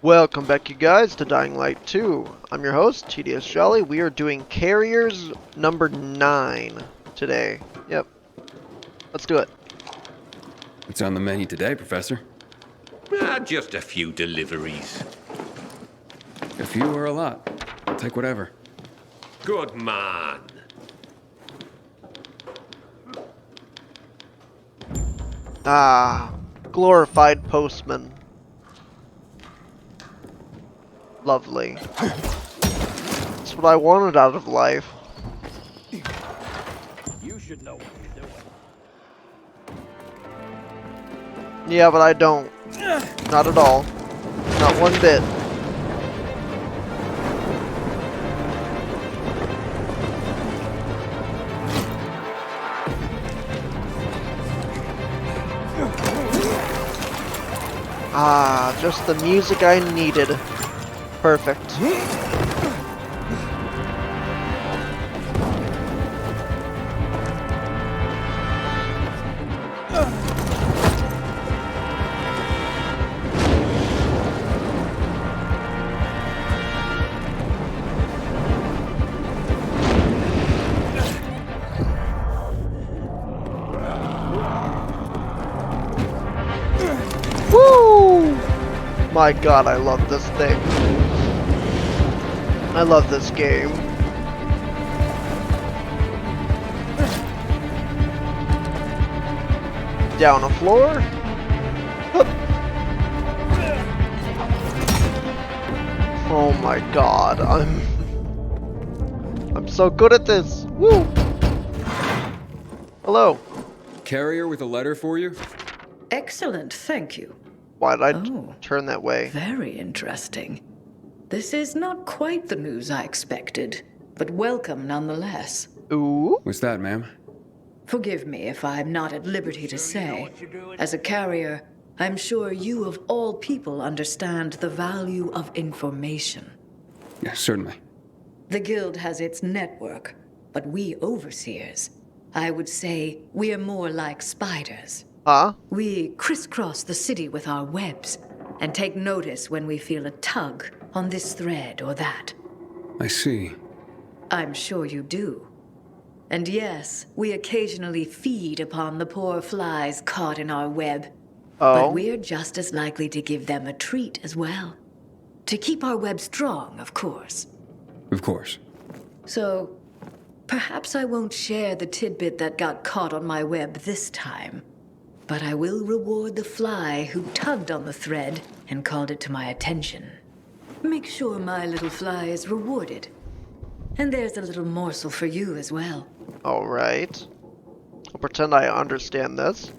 Welcome back, you guys, to Dying Light 2. I'm your host, TDS Jolly. We are doing Carriers number 9 today. Yep. Let's do it. What's on the menu today, Professor? Just a few deliveries. A few or a lot? I'll take whatever. Good man. Ah, glorified postman. Lovely. That's what I wanted out of life. You should know what you're doing. Yeah, but I don't. Not at all. Not one bit. Ah, just the music I needed. Perfect. Woo! My god, I love this thing. I love this game. Down a floor. Hup. Oh my god, I'm so good at this. Woo! Hello. Carrier with a letter for you? Excellent, thank you. Why did I Oh. turn that way? Very interesting. This is not quite the news I expected, but welcome nonetheless. Ooh. What's that, ma'am? Forgive me if I'm not at liberty to say. As a carrier, I'm sure you of all people understand the value of information. Yeah, certainly. The Guild has its network, but we overseers, I would say we're more like spiders. Huh? We crisscross the city with our webs and take notice when we feel a tug on this thread or that. I see. I'm sure you do. And yes, we occasionally feed upon the poor flies caught in our web. Oh. But we're just as likely to give them a treat as well. To keep our web strong, of course. Of course. So, perhaps I won't share the tidbit that got caught on my web this time. But I will reward the fly who tugged on the thread and called it to my attention. Make sure my little fly is rewarded. And there's a little morsel for you as well. Alright. I'll pretend I understand this.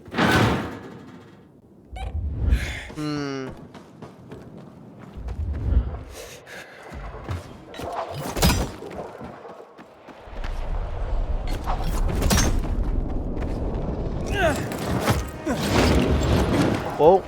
Whoa.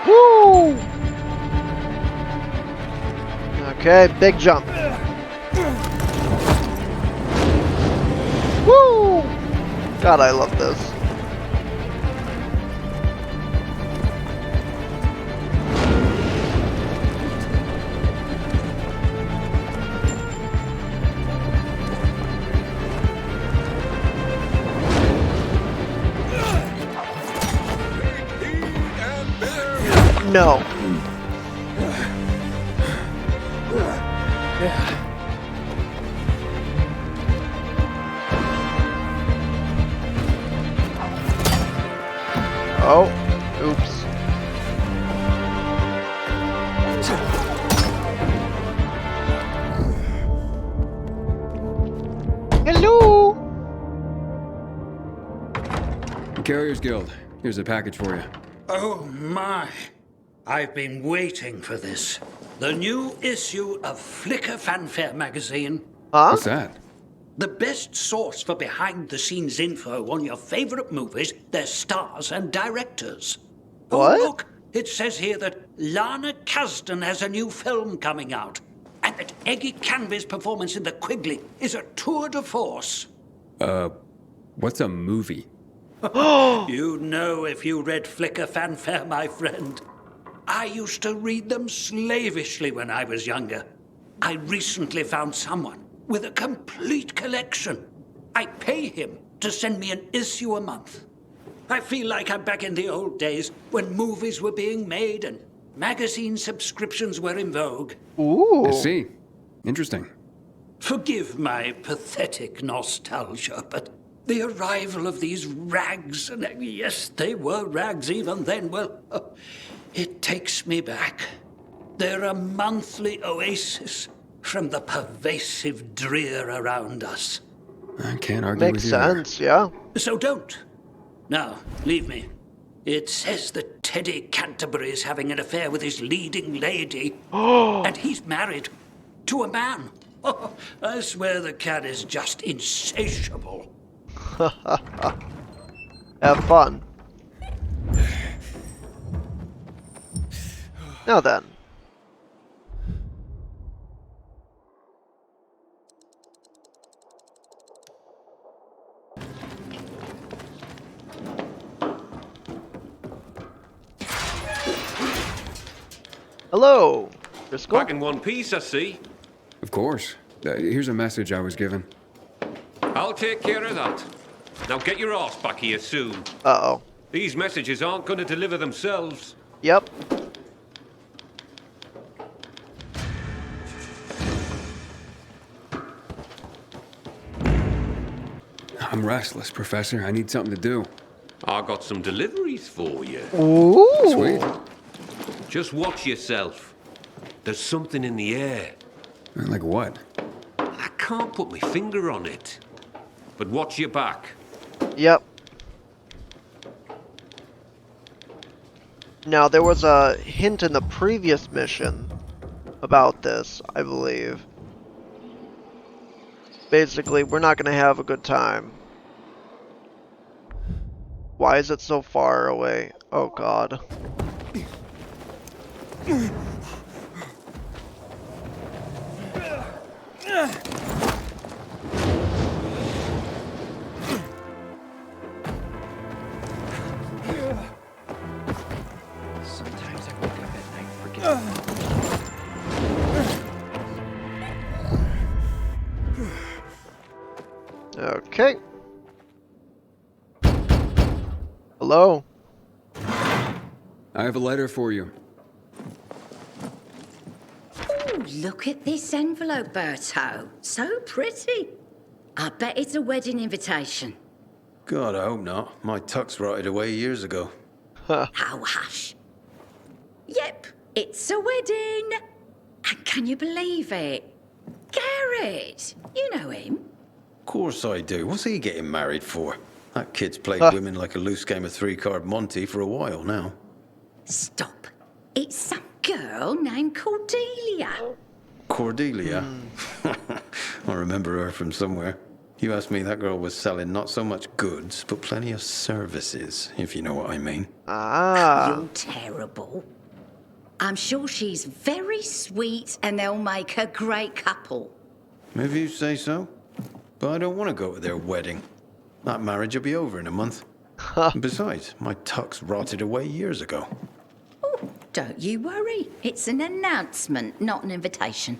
Woo! Okay, big jump. Woo! God, I love this. No. Oh, oops. Hello. The Carriers Guild. Here's a package for you. Oh my! I've been waiting for this. The new issue of Flicker Fanfare magazine. Huh? What's that? The best source for behind-the-scenes info on your favorite movies, their stars and directors. What? Oh, look! It says here that Lana Kasdan has a new film coming out, and that Eggy Canby's performance in The Quigley is a tour de force. What's a movie? You'd know if you read Flicker Fanfare, my friend. I used to read them slavishly when I was younger. I recently found someone with a complete collection. I pay him to send me an issue a month. I feel like I'm back in the old days when movies were being made and magazine subscriptions were in vogue. Ooh. I see. Interesting. Forgive my pathetic nostalgia, but the arrival of these rags, and yes, they were rags even then, well, it takes me back. They're a monthly oasis from the pervasive drear around us. I can't argue Makes with you there. sense, yeah. So don't. Now, leave me. It says that Teddy Canterbury is having an affair with his leading lady, and he's married to a man. Oh, I swear the cat is just insatiable. Have fun. Now then. Hello, Driscoll. Back in one piece, I see. Of course. Here's a message I was given. I'll take care of that. Now get your ass back here soon. Uh-oh. These messages aren't going to deliver themselves. Yep. I'm restless, Professor. I need something to do. I got some deliveries for you. Ooh. Sweet. Just watch yourself. There's something in the air. Like what? I can't put my finger on it. But watch your back. Yep. Now, there was a hint in the previous mission about this, I believe. Basically, we're not going to have a good time. Why is it so far away? Oh, God. Sometimes I wake up at night forgetting. Okay. Hello? I have a letter for you. Oh, look at this envelope, Berto. So pretty. I bet it's a wedding invitation. God, I hope not. My tux rotted away years ago. Oh, hush. Yep, it's a wedding. And can you believe it? Garrett, you know him. Of course I do. What's he getting married for? That kid's played women like a loose game of three-card Monty for a while now. Stop. It's some girl named Cordelia. Cordelia? I remember her from somewhere. You asked me, that girl was selling not so much goods, but plenty of services, if you know what I mean. Ah. You're terrible. I'm sure she's very sweet and they'll make a great couple. If you say so. But I don't want to go to their wedding. That marriage will be over in a month. Besides, my tux rotted away years ago. Oh, don't you worry. It's an announcement, not an invitation.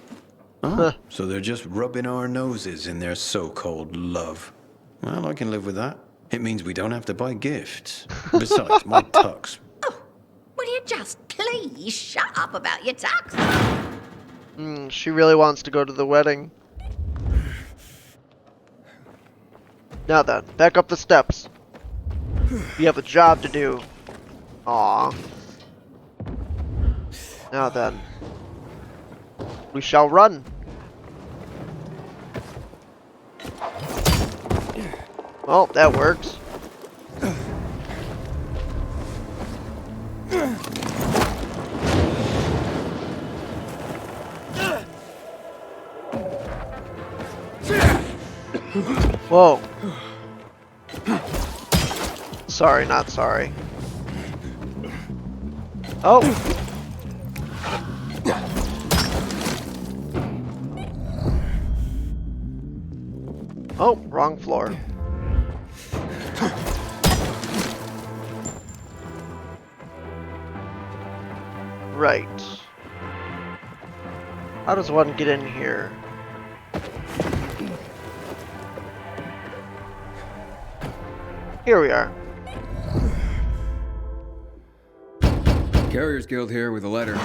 Oh, so they're just rubbing our noses in their so-called love. Well, I can live with that. It means we don't have to buy gifts. Besides, my tux. Oh, will you just please shut up about your tux? She really wants to go to the wedding. Now then, back up the steps. We have a job to do. Aw. Now then. We shall run. Well, that works. Whoa. Sorry, not sorry. Oh. Oh, wrong floor. Right. How does one get in here? Here we are. Carriers Guild here with a letter.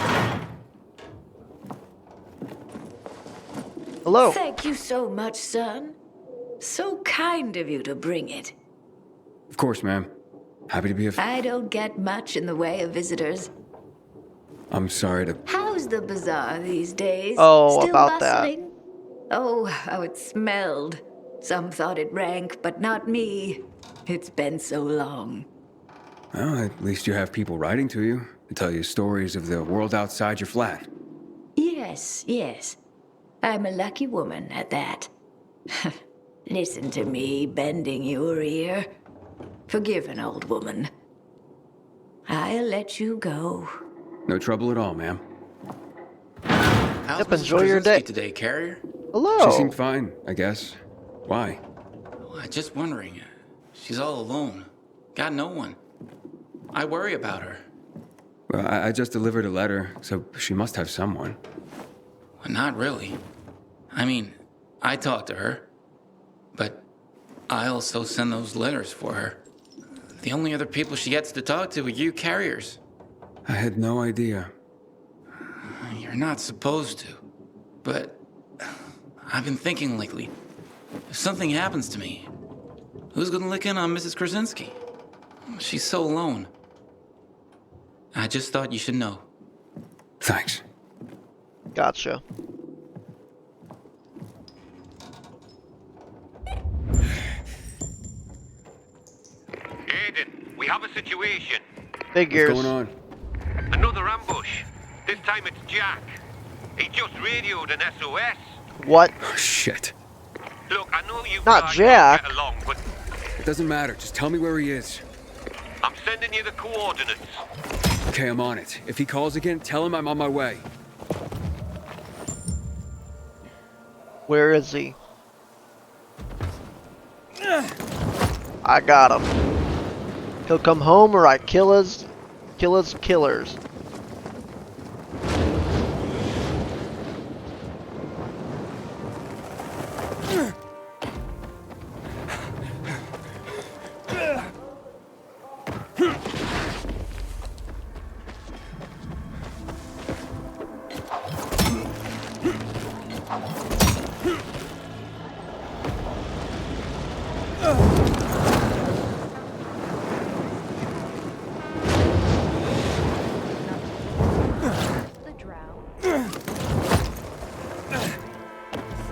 Hello. Thank you so much, son. So kind of you to bring it. Of course, ma'am. Happy to be of... I don't get much in the way of visitors. I'm sorry to... How's the bazaar these days? Oh, Still about that. bustling? Oh, how it smelled. Some thought it rank, but not me. It's been so long. Well, at least you have people writing to you to tell you stories of the world outside your flat. Yes, yes. I'm a lucky woman at that. Listen to me bending your ear. Forgive an old woman. I'll let you go. No trouble at all, ma'am. How's Yep, Mrs. enjoy your Krasinski day. today, Carrier? Hello. She seemed fine, I guess. Why? Well, just wondering. She's all alone. Got no one. I worry about her. Well, I just delivered a letter, so she must have someone. Well, not really. I mean, I talk to her, but I also send those letters for her. The only other people she gets to talk to are you carriers. I had no idea. You're not supposed to, but I've been thinking lately, if something happens to me, who's gonna look in on Mrs. Krasinski? She's so alone. I just thought you should know. Thanks. Gotcha. Aiden, we have a situation. Figures. What's going on? Another ambush. This time it's Jack. He just radioed an SOS. What? Oh, shit. Look, I know you Not guys Jack. don't get along, but It doesn't matter. Just tell me where he is. I'm sending you the coordinates. Okay, I'm on it. If he calls again, tell him I'm on my way. Where is he? I got him. He'll come home or I kill his killers.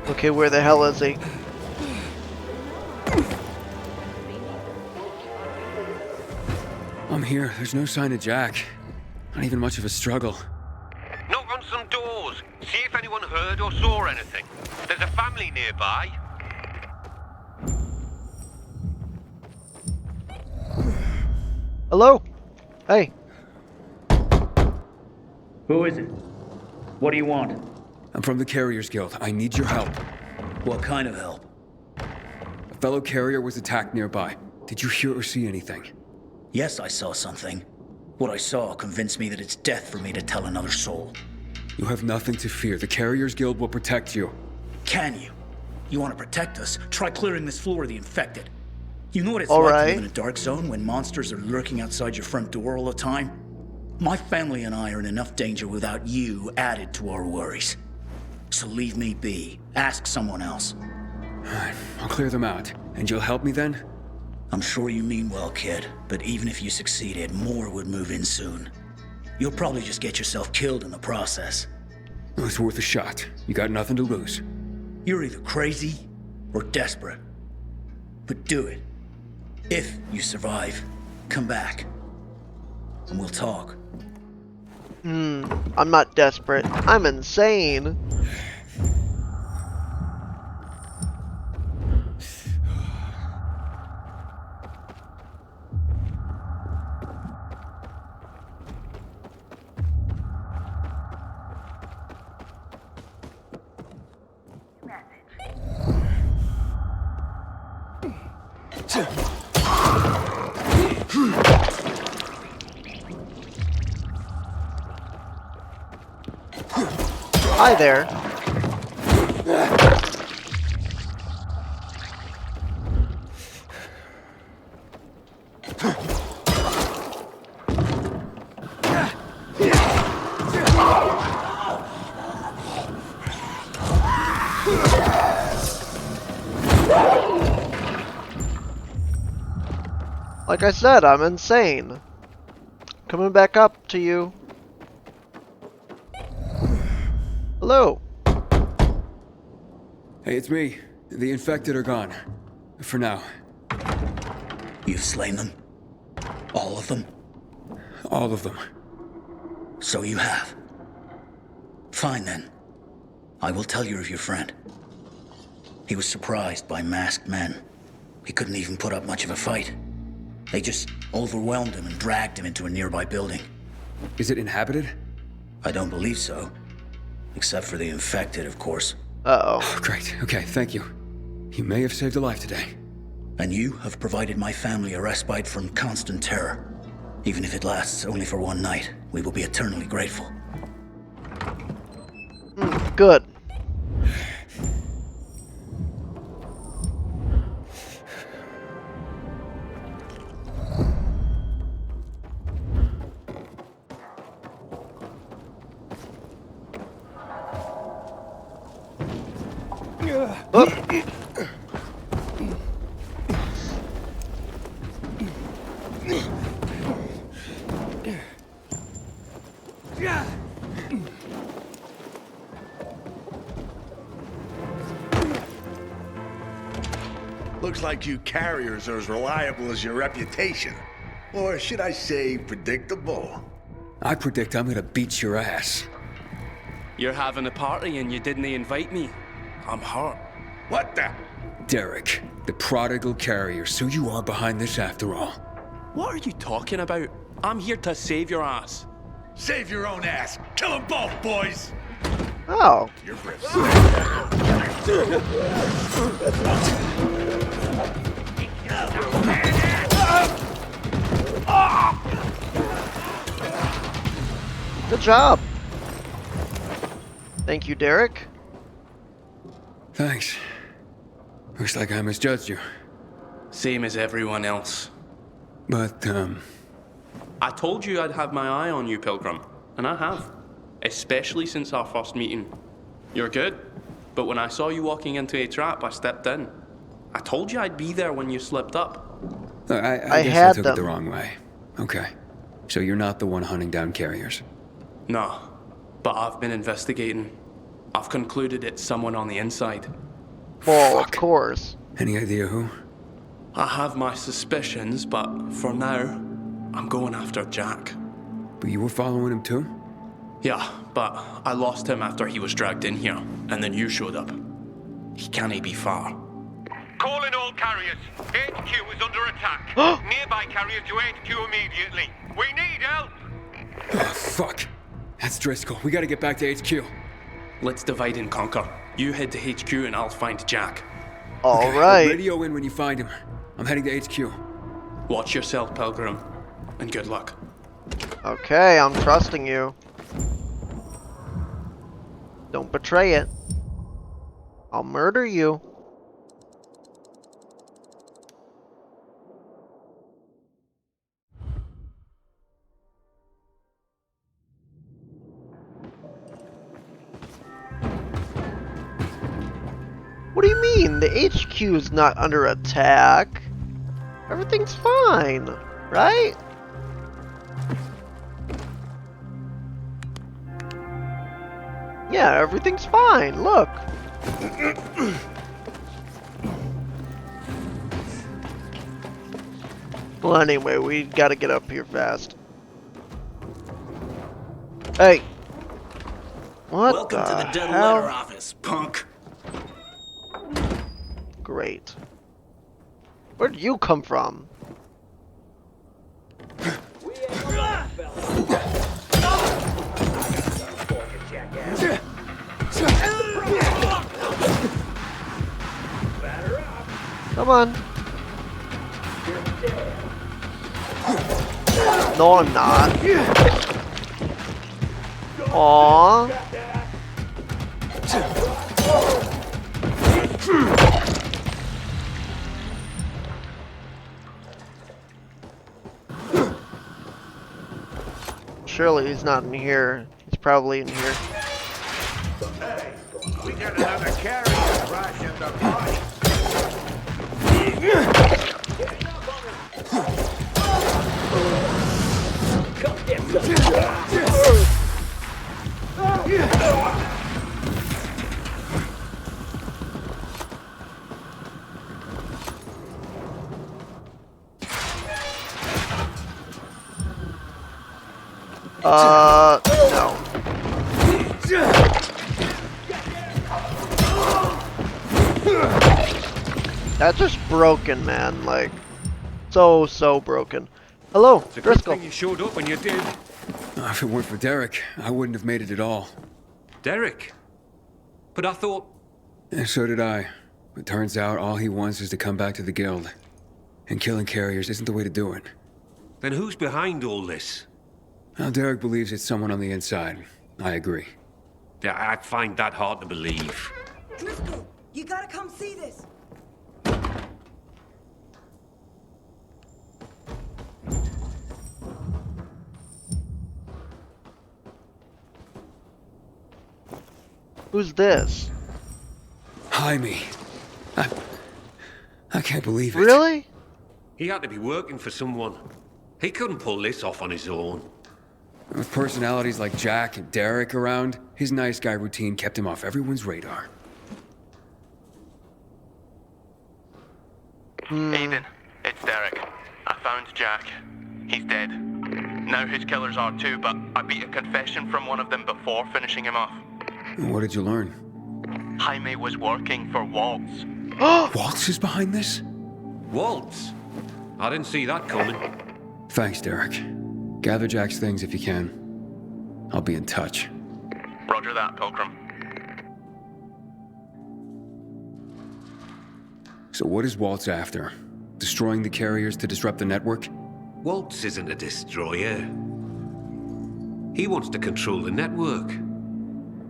Okay, where the hell is he? I'm here. There's no sign of Jack. Not even much of a struggle. Knock on some doors. See if anyone heard or saw anything. There's a family nearby. Hello? Hey. Who is it? What do you want? I'm from the Carriers Guild. I need your help. What kind of help? A fellow carrier was attacked nearby. Did you hear or see anything? Yes, I saw something. What I saw convinced me that it's death for me to tell another soul. You have nothing to fear. The Carriers Guild will protect you. Can you? You want to protect us? Try clearing this floor of the infected. You know what it's All like right. to live in a dark zone when monsters are lurking outside your front door all the time? My family and I are in enough danger without you added to our worries. So leave me be. Ask someone else. I'll clear them out. And you'll help me then? I'm sure you mean well, kid, but even if you succeeded, more would move in soon. You'll probably just get yourself killed in the process. It was worth a shot. You got nothing to lose. You're either crazy or desperate. But do it. If you survive, come back. And we'll talk. I'm not desperate. I'm insane. Hi there. Like I said, I'm insane. Coming back up to you. Hello. Hey, it's me. The infected are gone. For now. You've slain them? All of them? All of them. So you have. Fine then. I will tell you of your friend. He was surprised by masked men. He couldn't even put up much of a fight. They just overwhelmed him and dragged him into a nearby building. Is it inhabited? I don't believe so. Except for the infected, of course. Uh-oh. Oh, great. Okay, thank you. You may have saved a life today. And you have provided my family a respite from constant terror. Even if it lasts only for one night, we will be eternally grateful. Good. Looks like you carriers are as reliable as your reputation. Or should I say, predictable? I predict I'm gonna beat your ass. You're having a party and you didn't invite me. I'm hurt. What the? Derek, the prodigal carrier, so you are behind this after all. What are you talking about? I'm here to save your ass. Save your own ass. Kill them both, boys. Oh. Your breath. Good job. Thank you, Derek. Thanks. Looks like I misjudged you. Same as everyone else. But, I told you I'd have my eye on you, Pilgrim. And I have. Especially since our first meeting. You're good. But when I saw you walking into a trap, I stepped in. I told you I'd be there when you slipped up. I guess I took it the wrong way. Okay. So you're not the one hunting down carriers? No. But I've been investigating. I've concluded it's someone on the inside. Well, of course. Any idea who? I have my suspicions, but for now, I'm going after Jack. But you were following him too? Yeah, but I lost him after he was dragged in here, and then you showed up. He can't be far. Calling all carriers. HQ is under attack. Nearby carriers to HQ immediately. We need help. Oh, fuck. That's Driscoll. We gotta get back to HQ. Let's divide and conquer. You head to HQ and I'll find Jack. All right. Radio in when you find him. I'm heading to HQ. Watch yourself, Pilgrim, and good luck. Okay, I'm trusting you. Don't betray it. I'll murder you. What do you mean? The HQ is not under attack. Everything's fine, right? Yeah, everything's fine. Look. Well, anyway, we gotta get up here fast. Hey. What Welcome to the Dead hell? Letter Office, punk. Great. Where'd you come from? Come on. No, I'm not. Aww. Surely he's not in here. He's probably in here. Hey, we got another carrier crashing the party. No. That's just broken, man. Like, so broken. Hello, It's a good Driscoll. thing you showed up when you did. If it weren't for Derek, I wouldn't have made it at all. Derek? But I thought... And so did I. It turns out all he wants is to come back to the guild. And killing carriers isn't the way to do it. Then who's behind all this? Now, Derek believes it's someone on the inside. I agree. Yeah, I find that hard to believe. Driscoll, you gotta come see this. Who's this? Jaime. I can't believe it. Really? He had to be working for someone. He couldn't pull this off on his own. With personalities like Jack and Derek around, his nice guy routine kept him off everyone's radar. Aiden, it's Derek. I found Jack. He's dead. Now his killers are too, but I beat a confession from one of them before finishing him off. What did you learn? Jaime was working for Waltz. Waltz is behind this? Waltz? I didn't see that coming. Thanks, Derek. Gather Jack's things if you can. I'll be in touch. Roger that, Pilgrim. So what is Waltz after? Destroying the carriers to disrupt the network? Waltz isn't a destroyer. He wants to control the network.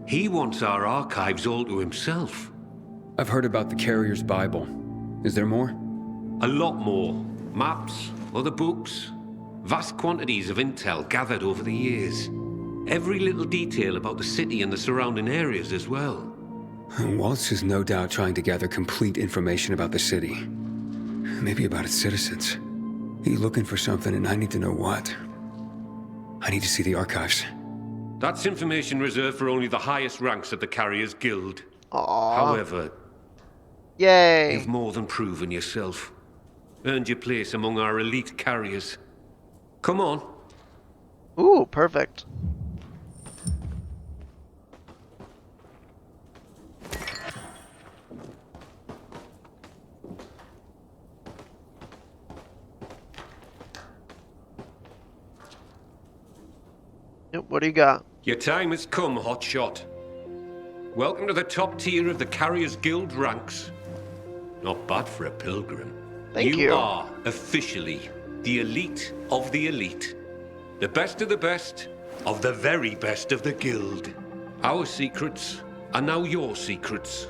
He wants our archives all to himself. I've heard about the Carrier's Bible. Is there more? A lot more. Maps, other books, vast quantities of intel gathered over the years. Every little detail about the city and the surrounding areas as well. Waltz is no doubt trying to gather complete information about the city. Maybe about its citizens. He's looking for something and I need to know what. I need to see the archives. That's information reserved for only the highest ranks of the Carriers Guild. Aww. However, Yay. you've more than proven yourself. Earned your place among our elite carriers. Come on. Ooh, perfect. Yep, what do you got? Your time has come, Hotshot. Welcome to the top tier of the Carriers Guild ranks. Not bad for a pilgrim. Thank you. You are officially the elite of the elite. The best of the best of the very best of the guild. Our secrets are now your secrets.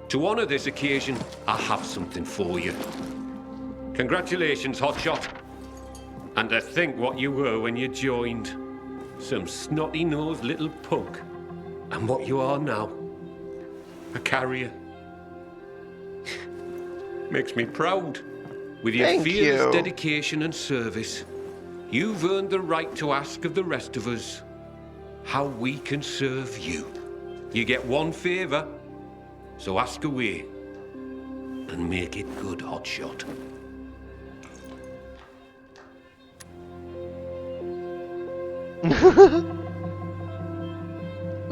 To honor this occasion, I have something for you. Congratulations, Hotshot. And to think what you were when you joined. Some snotty-nosed little punk. And what you are now. A carrier. Makes me proud. With your Thank fearless you. dedication and service, you've earned the right to ask of the rest of us how we can serve you. You get one favor, so ask away. And make it good, Hotshot.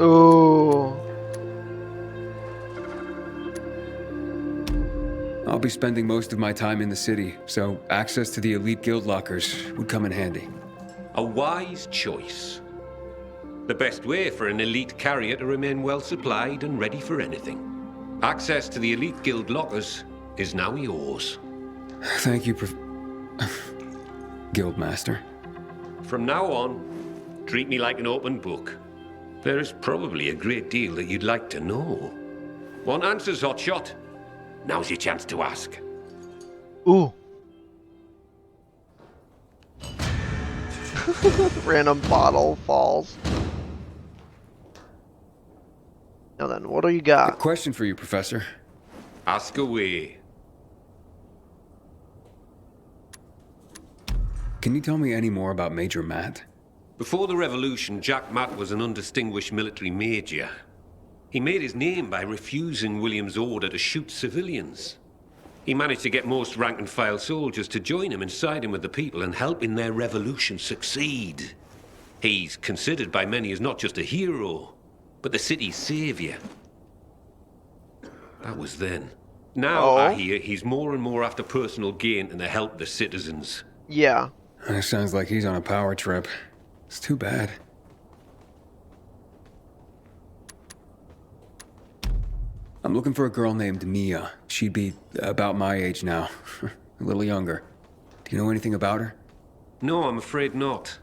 Ooh. I'll be spending most of my time in the city, so access to the elite guild lockers would come in handy. A wise choice. The best way for an elite carrier to remain well supplied and ready for anything. Access to the elite guild lockers is now yours. Thank you, Guildmaster. From now on, treat me like an open book. There is probably a great deal that you'd like to know. Want answers, Hotshot? Now's your chance to ask. Ooh. Random bottle falls. Now then, what do you A got? question for you, Professor. Ask away. Can you tell me any more about Major Matt? Before the revolution, Jack Matt was an undistinguished military major. He made his name by refusing William's order to shoot civilians. He managed to get most rank-and-file soldiers to join him and side him with the people and help in their revolution succeed. He's considered by many as not just a hero, but the city's savior. That was then. Now, I hear he's more and more after personal gain and to help the citizens. Yeah. Sounds like he's on a power trip. It's too bad. I'm looking for a girl named Mia. She'd be about my age now. A little younger. Do you know anything about her? No, I'm afraid not.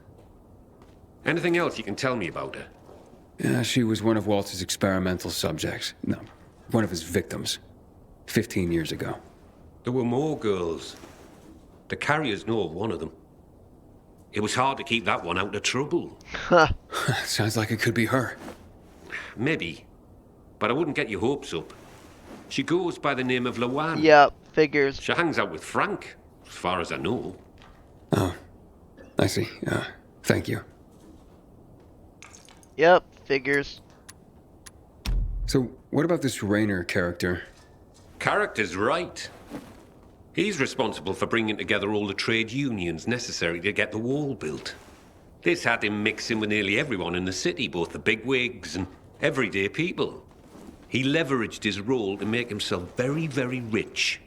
Anything else you can tell me about her? Yeah, she was one of Walter's experimental subjects. No, one of his victims. 15 years ago. There were more girls. The carriers know of one of them. It was hard to keep that one out of trouble. Sounds like it could be her. Maybe. But I wouldn't get your hopes up. She goes by the name of Lawan. Yep, figures. She hangs out with Frank, as far as I know. Oh, I see. Thank you. Yep, figures. So, what about this Raynor character? Character's right. He's responsible for bringing together all the trade unions necessary to get the wall built. This had him mixing with nearly everyone in the city, both the bigwigs and everyday people. He leveraged his role to make himself very, very rich,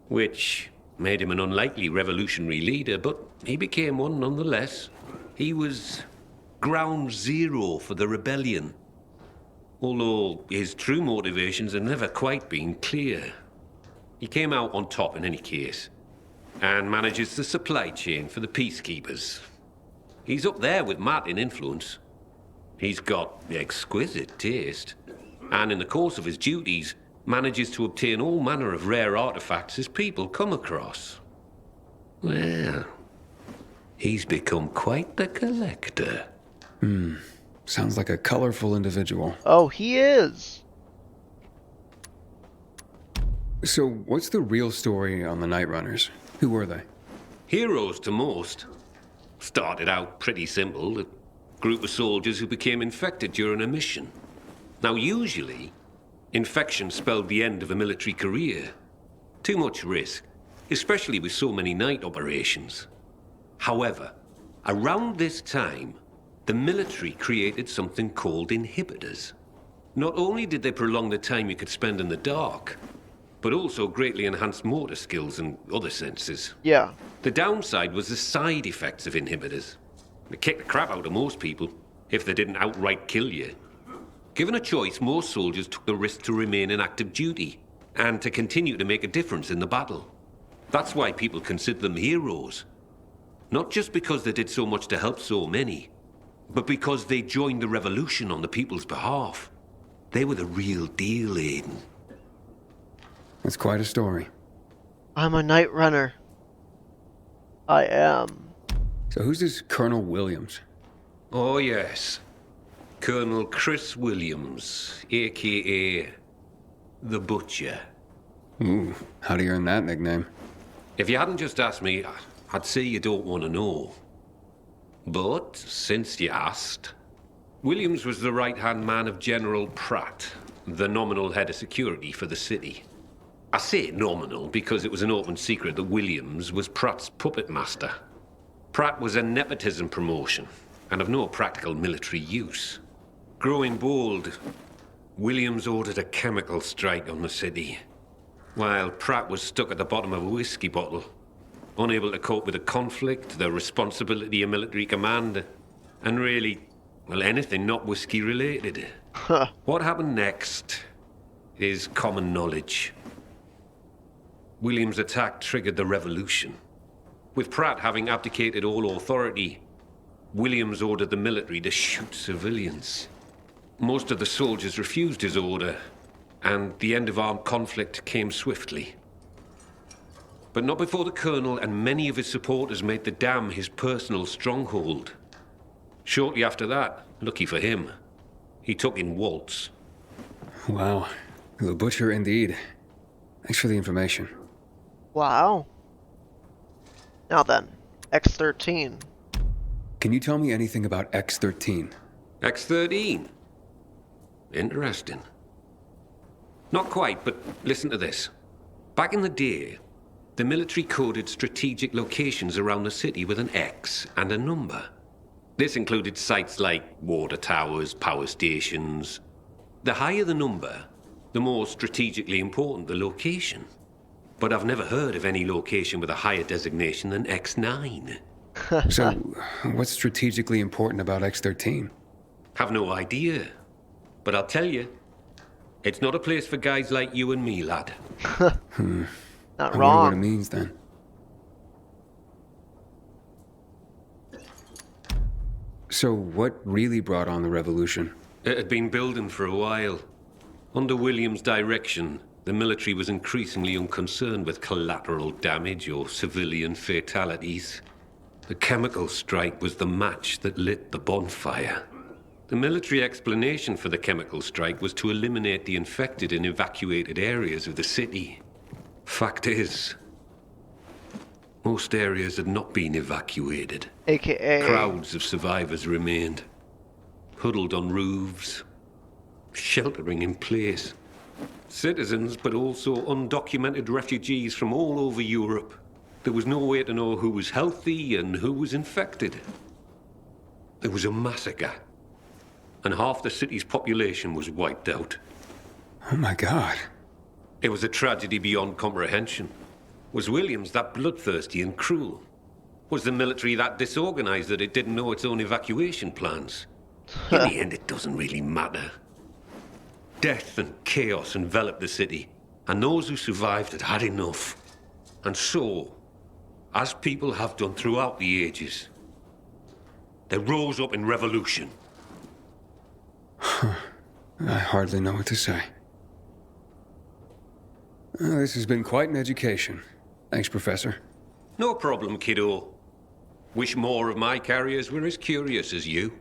which made him an unlikely revolutionary leader, but he became one nonetheless. He was ground zero for the rebellion, although his true motivations have never quite been clear. He came out on top in any case, and manages the supply chain for the peacekeepers. He's up there with Matt in influence. He's got exquisite taste, and in the course of his duties, manages to obtain all manner of rare artifacts his people come across. Well, he's become quite the collector. Sounds like a colorful individual. Oh, he is. So, what's the real story on the Night Runners? Who were they? Heroes to most. Started out pretty simple, a group of soldiers who became infected during a mission. Now, usually, infection spelled the end of a military career. Too much risk, especially with so many night operations. However, around this time, the military created something called inhibitors. Not only did they prolong the time you could spend in the dark, but also greatly enhanced motor skills and other senses. Yeah. The downside was the side effects of inhibitors. They kicked the crap out of most people, if they didn't outright kill you. Given a choice, most soldiers took the risk to remain in active duty, and to continue to make a difference in the battle. That's why people consider them heroes. Not just because they did so much to help so many, but because they joined the revolution on the people's behalf. They were the real deal, Aiden. That's quite a story. I'm a night runner. I am. So who's this Colonel Williams? Oh, yes. Colonel Chris Williams, a.k.a. The Butcher. Ooh, how do you earn that nickname? If you hadn't just asked me, I'd say you don't want to know. But since you asked, Williams was the right-hand man of General Pratt, the nominal head of security for the city. I say nominal because it was an open secret that Williams was Pratt's puppet master. Pratt was a nepotism promotion, and of no practical military use. Growing bold, Williams ordered a chemical strike on the city, while Pratt was stuck at the bottom of a whiskey bottle, unable to cope with the conflict, the responsibility of military command, and really, well, anything not whiskey related. What happened next is common knowledge. Williams' attack triggered the revolution. With Pratt having abdicated all authority, Williams ordered the military to shoot civilians. Most of the soldiers refused his order, and the end of armed conflict came swiftly. But not before the colonel and many of his supporters made the dam his personal stronghold. Shortly after that, lucky for him, he took in Waltz. Wow. The butcher indeed. Thanks for the information. Wow. Now then, X-13. Can you tell me anything about X-13? X-13? Interesting. Not quite, but listen to this. Back in the day, the military coded strategic locations around the city with an X and a number. This included sites like water towers, power stations. The higher the number, the more strategically important the location. But I've never heard of any location with a higher designation than X9. So, what's strategically important about X-13? Have no idea. But I'll tell you, it's not a place for guys like you and me, lad. Not I wonder wrong. what it means then. So, what really brought on the revolution? It had been building for a while. Under Williams' direction, the military was increasingly unconcerned with collateral damage or civilian fatalities. The chemical strike was the match that lit the bonfire. The military explanation for the chemical strike was to eliminate the infected in evacuated areas of the city. Fact is, most areas had not been evacuated. AKA... Crowds of survivors remained, huddled on roofs, sheltering in place. Citizens, but also undocumented refugees from all over Europe. There was no way to know who was healthy and who was infected. There was a massacre, and half the city's population was wiped out. Oh my God. It was a tragedy beyond comprehension. Was Williams that bloodthirsty and cruel? Was the military that disorganized that it didn't know its own evacuation plans? In the end, it doesn't really matter. Death and chaos enveloped the city, and those who survived had had enough. And so, as people have done throughout the ages, they rose up in revolution. I hardly know what to say. This has been quite an education. Thanks, Professor. No problem, kiddo. Wish more of my carriers were as curious as you.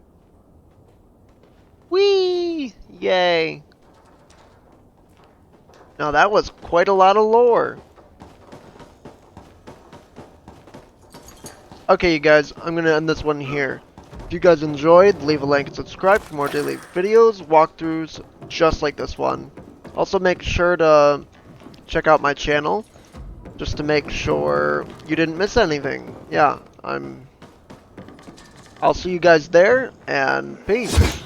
Whee! Yay. Now that was quite a lot of lore. Okay, you guys, I'm going to end this one here. If you guys enjoyed, leave a like and subscribe for more daily videos, walkthroughs, just like this one. Also, make sure to check out my channel, just to make sure you didn't miss anything. Yeah, I'll see you guys there, and peace.